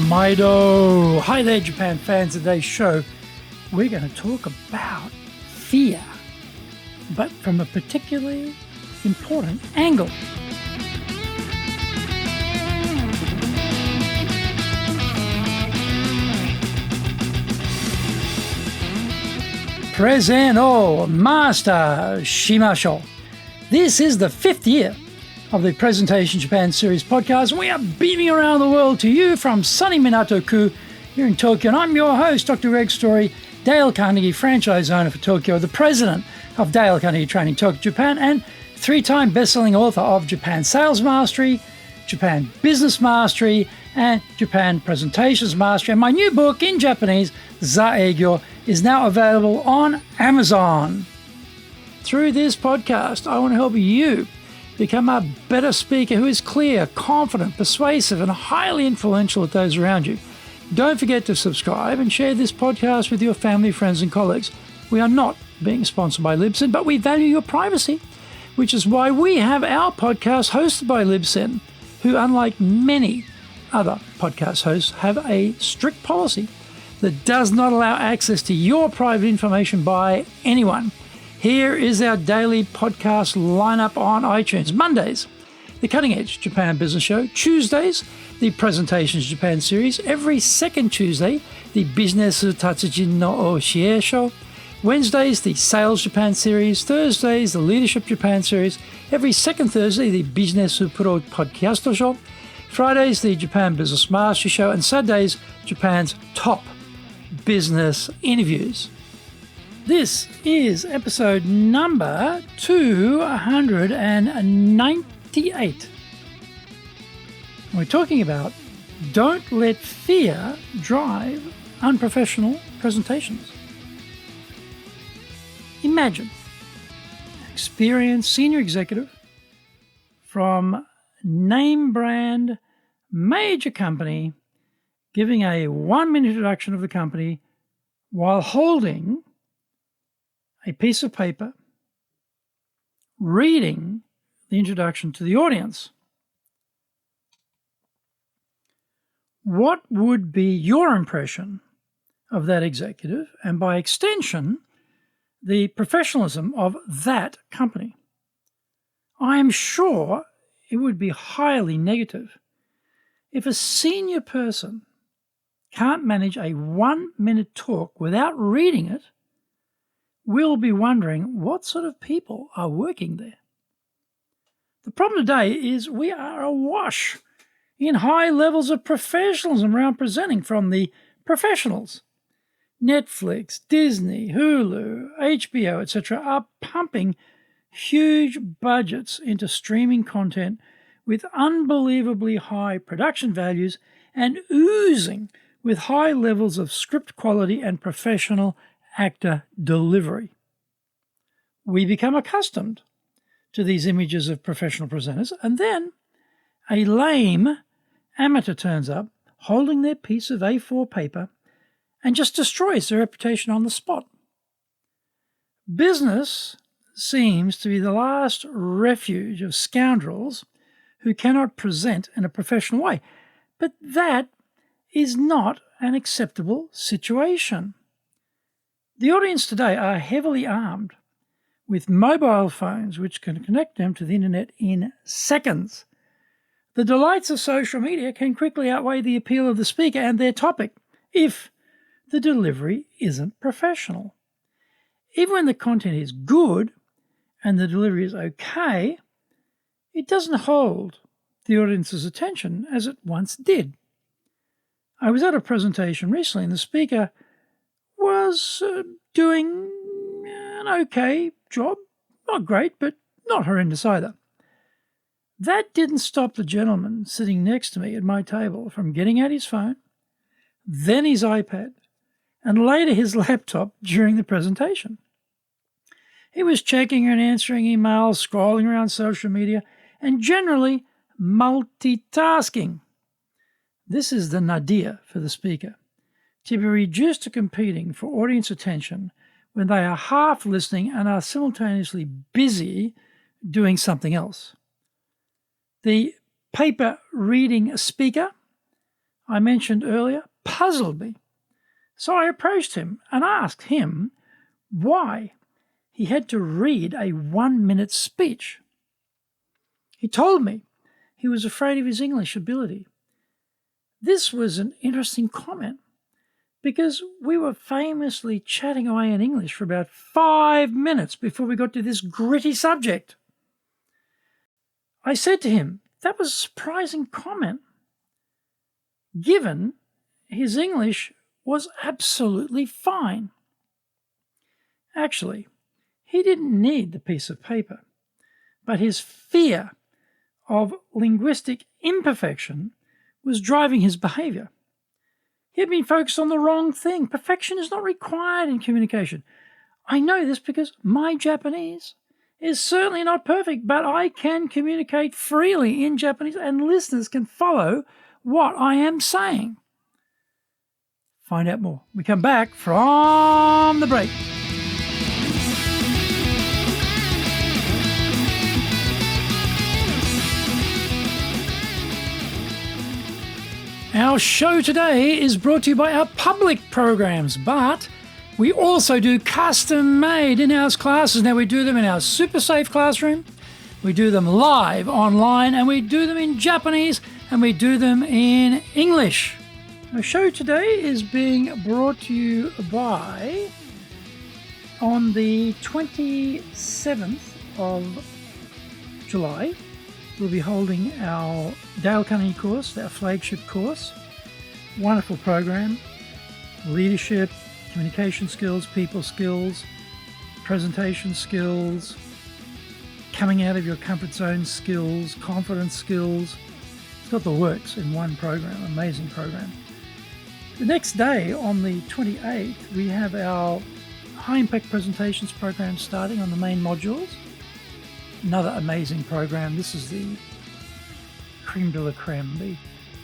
Maido. Hi there, Japan fans. Today's show, we're going to talk about fear, but from a particularly important angle. Present Master Shimashou. This is the fifth year of the Presentation Japan Series podcast, and we are beaming around the world to you from sunny Minato-ku here in Tokyo. And I'm your host, Dr. Greg Story, Dale Carnegie franchise owner for Tokyo, the president of Dale Carnegie Training Tokyo, Japan, and three-time best-selling author of Japan Sales Mastery, Japan Business Mastery, and Japan Presentations Mastery. And my new book in Japanese, Zaegyo, is now available on Amazon. Through this podcast, I want to help you become a better speaker who is clear, confident, persuasive, and highly influential with those around you. Don't forget to subscribe and share this podcast with your family, friends, and colleagues. We are not being sponsored by Libsyn, but we value your privacy, which is why we have our podcast hosted by Libsyn, who, unlike many other podcast hosts, have a strict policy that does not allow access to your private information by anyone. Here is our daily podcast lineup on iTunes. Mondays, the Cutting Edge Japan Business Show. Tuesdays, the Presentations Japan Series. Every second Tuesday, the Business Tatsujin no Oshie Show. Wednesdays, the Sales Japan Series. Thursdays, the Leadership Japan Series. Every second Thursday, the Business Pro Podcast Show. Fridays, the Japan Business Mastery Show. And Saturdays, Japan's top business interviews. This is episode number 298. We're talking about don't let fear drive unprofessional presentations. Imagine an experienced senior executive from name brand major company giving a 1-minute introduction of the company while holding a piece of paper, reading the introduction to the audience. What would be your impression of that executive, and by extension, the professionalism of that company? I am sure it would be highly negative. If a senior person can't manage a 1-minute talk without reading it, we'll be wondering what sort of people are working there. The problem today is we are awash in high levels of professionalism around presenting from the professionals. Netflix, Disney, Hulu, HBO, etc. are pumping huge budgets into streaming content with unbelievably high production values and oozing with high levels of script quality and professional actor delivery. We become accustomed to these images of professional presenters, and then a lame amateur turns up holding their piece of A4 paper and just destroys their reputation on the spot. Business seems to be the last refuge of scoundrels who cannot present in a professional way, but that is not an acceptable situation. The audience today are heavily armed with mobile phones which can connect them to the internet in seconds. The delights of social media can quickly outweigh the appeal of the speaker and their topic if the delivery isn't professional. Even when the content is good and the delivery is okay, it doesn't hold the audience's attention as it once did. I was at a presentation recently and the speaker was doing an okay job. Not great, but not horrendous either. That didn't stop the gentleman sitting next to me at my table from getting out his phone, then his iPad, and later his laptop during the presentation. He was checking and answering emails, scrolling around social media, and generally multitasking. This is the nadir for the speaker, to be reduced to competing for audience attention when they are half listening and are simultaneously busy doing something else. The paper reading speaker, I mentioned earlier puzzled me. So I approached him and asked him why he had to read a 1-minute speech. He told me he was afraid of his English ability. This was an interesting comment because we were famously chatting away in English for about 5 minutes before we got to this gritty subject. I said to him, that was a surprising comment, given his English was absolutely fine. Actually, he didn't need the piece of paper, but his fear of linguistic imperfection was driving his behavior. He had been focused on the wrong thing. Perfection is not required in communication. I know this because my Japanese is certainly not perfect, but I can communicate freely in Japanese and listeners can follow what I am saying. Find out more. We come back from the break. Our show today is brought to you by our public programs, but we also do custom-made in-house classes. Now, we do them in our super safe classroom, we do them live online, and we do them in Japanese, and we do them in English. Our show today is being brought to you by, on the 27th of July, we'll be holding our Dale Carnegie course, our flagship course. Wonderful program. Leadership, communication skills, people skills, presentation skills, coming out of your comfort zone skills, confidence skills. It's got the works in one program, amazing program. The next day, on the 28th, we have our high impact presentations program starting on the main modules. Another amazing program. This is the creme de la creme, the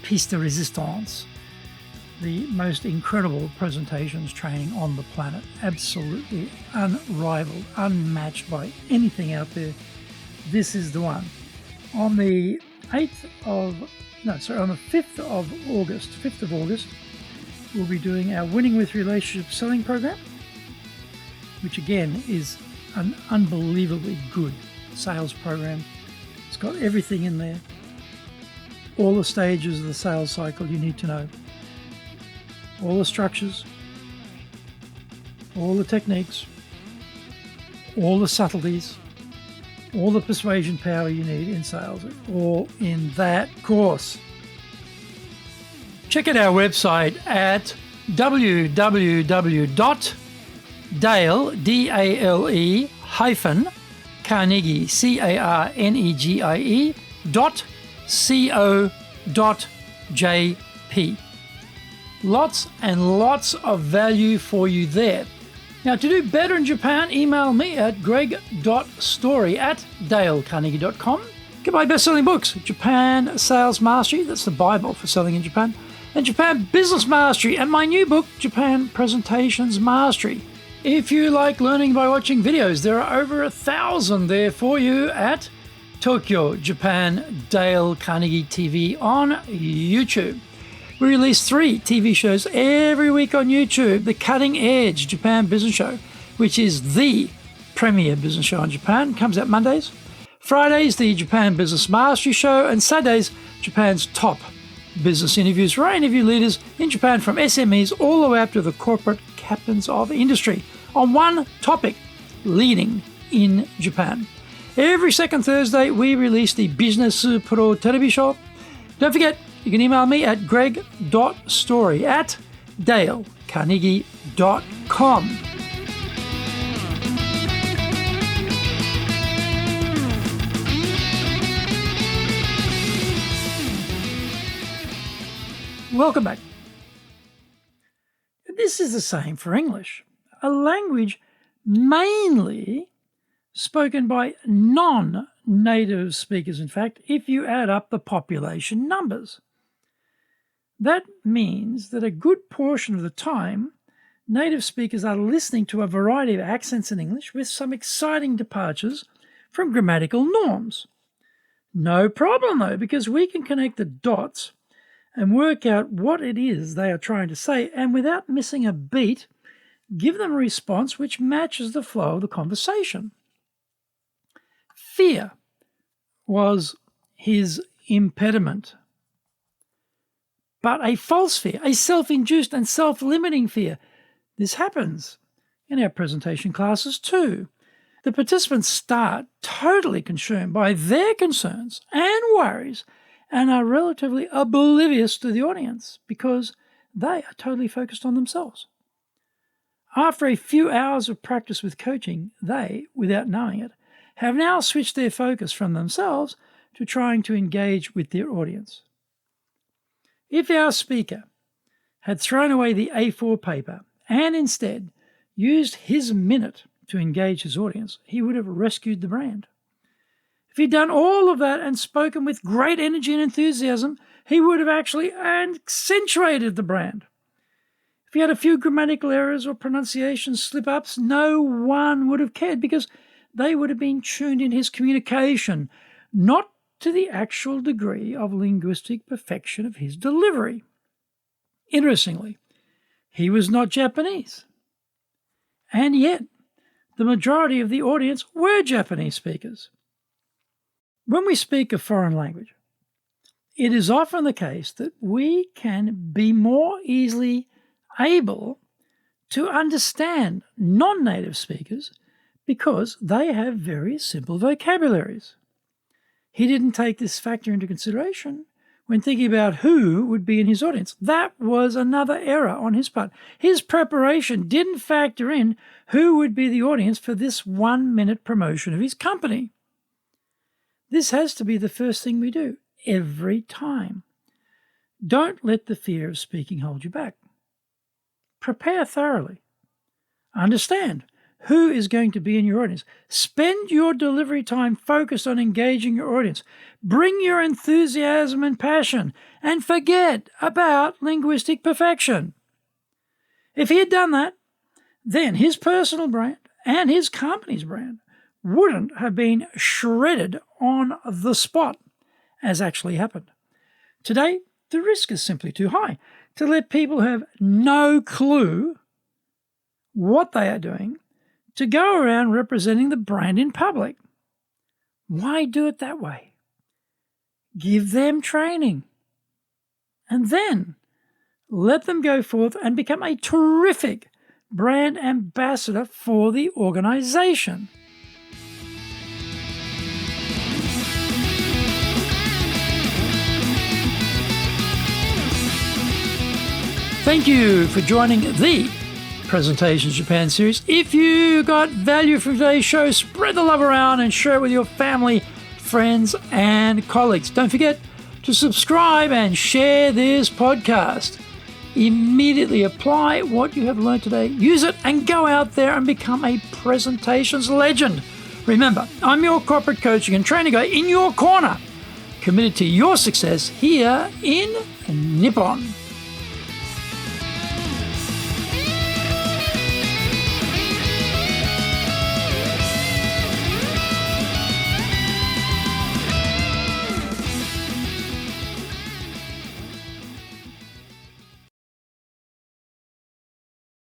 piece de résistance, the most incredible presentations training on the planet. Absolutely unrivaled, unmatched by anything out there. This is the one. On the 5th of August, we'll be doing our Winning with Relationship Selling program, which again is an unbelievably good sales program. It's got everything in there, all the stages of the sales cycle you need to know, all the structures, all the techniques, all the subtleties, all the persuasion power you need in sales, all in that course. Check out our website at www.dale-carnegie .co.jp. Lots and lots of value for you there. Now, to do better in Japan, email me at greg.story@dalecarnegie.com. Get my best-selling books, Japan Sales Mastery, that's the Bible for selling in Japan, and Japan Business Mastery, and my new book, Japan Presentations Mastery. If you like learning by watching videos, there are over 1,000 there for you at Tokyo, Japan, Dale Carnegie TV on YouTube. We release 3 TV shows every week on YouTube. The Cutting Edge Japan Business Show, which is the premier business show in Japan, comes out Mondays. Fridays, the Japan Business Mastery Show, and Saturdays, Japan's top business interviews, where I interview leaders in Japan from SMEs all the way up to the corporate captains of industry on one topic, leading in Japan. Every second Thursday, we release the Business Pro Television Show. Don't forget, you can email me at greg.story@dalecarnegie.com. Welcome back. This is the same for English, a language mainly spoken by non-native speakers, in fact, if you add up the population numbers. That means that a good portion of the time, native speakers are listening to a variety of accents in English with some exciting departures from grammatical norms. No problem, though, because we can connect the dots and work out what it is they are trying to say, and without missing a beat, give them a response which matches the flow of the conversation. Fear was his impediment. But a false fear, a self-induced and self-limiting fear, this happens in our presentation classes too. The participants start totally consumed by their concerns and worries and are relatively oblivious to the audience because they are totally focused on themselves. After a few hours of practice with coaching, they, without knowing it, have now switched their focus from themselves to trying to engage with their audience. If our speaker had thrown away the A4 paper and instead used his minute to engage his audience, he would have rescued the brand. If he'd done all of that and spoken with great energy and enthusiasm, he would have actually accentuated the brand. If he had a few grammatical errors or pronunciation slip-ups, no one would have cared because they would have been tuned in his communication, not to the actual degree of linguistic perfection of his delivery. Interestingly, he was not Japanese. And yet, the majority of the audience were Japanese speakers. When we speak a foreign language, it is often the case that we can be more easily able to understand non-native speakers because they have very simple vocabularies. He didn't take this factor into consideration when thinking about who would be in his audience. That was another error on his part. His preparation didn't factor in who would be the audience for this 1-minute promotion of his company. This has to be the first thing we do every time. Don't let the fear of speaking hold you back. Prepare thoroughly. Understand who is going to be in your audience. Spend your delivery time focused on engaging your audience. Bring your enthusiasm and passion, and forget about linguistic perfection. If he had done that, then his personal brand and his company's brand wouldn't have been shredded on the spot, as actually happened. Today, the risk is simply too high to let people who have no clue what they are doing to go around representing the brand in public. Why do it that way? Give them training. And then let them go forth and become a terrific brand ambassador for the organization. Thank you for joining the Presentations Japan series. If you got value from today's show, spread the love around and share it with your family, friends, and colleagues. Don't forget to subscribe and share this podcast. Immediately apply what you have learned today, use it, and go out there and become a presentations legend. Remember, I'm your corporate coaching and training guy in your corner, committed to your success here in Nippon.